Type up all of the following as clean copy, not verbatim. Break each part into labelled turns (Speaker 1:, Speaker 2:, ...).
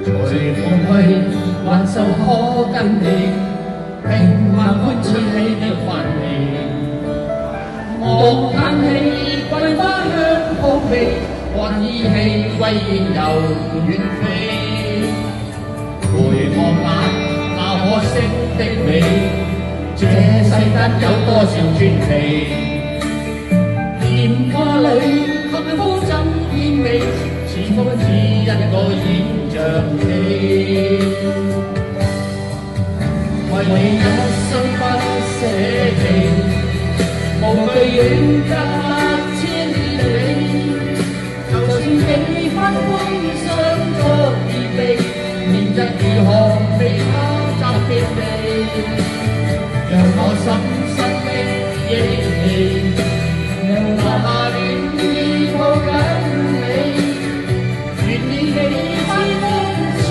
Speaker 1: 隨風去，還愁可跟你平凡歡處理的煩氣。莫嘆氣，桂花香撲鼻，還依稀歸雁又遠飛。回望那可惜的你，這世間有多少傳奇？甜花裏幸福怎煙味？似風似一個演唱戲。為你一生不捨棄，無懼遠隔千里。就算幾番風霜作預備，明日如何未他責別你，讓我深深的憶起，留下戀意抱緊你。願意幾番風霜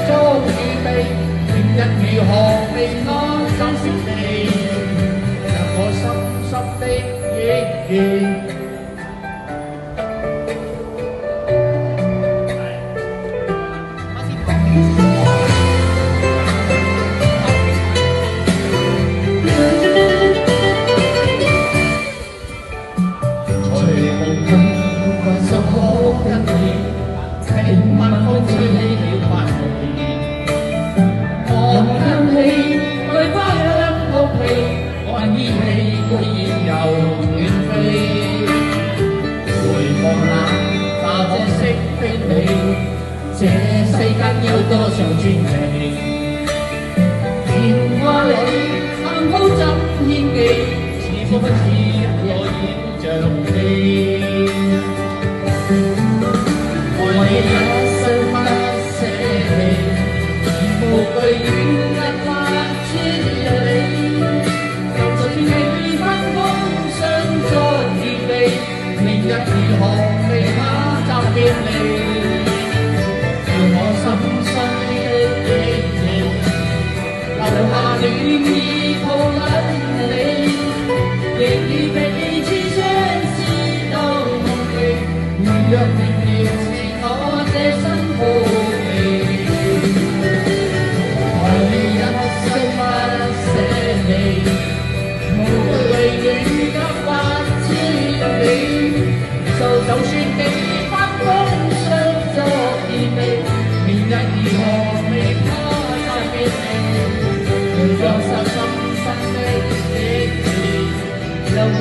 Speaker 1: 作預備，明日如何未他責別你，讓我深深的憶起。平晚風吹起了煩氣，望向氣，桂花香撲鼻，還依稀歸雁又遠飛。回望那可惜的你，這世間有多少傳奇？甜花裏幸福怎獻技？似風似一個演唱戲。為一生不捨棄，無懼遠隔千里。就算幾番風霜作預備，明日如何未他責別你，讓我深深的憶起，留下戀意抱緊你。亦已彼此相思到夢期，如若明瞭我這身負氣，為你一生不捨棄，無懼遠隔千里。就算幾番風霜作預備，明日如何未他責別你，讓深深的憶起，留下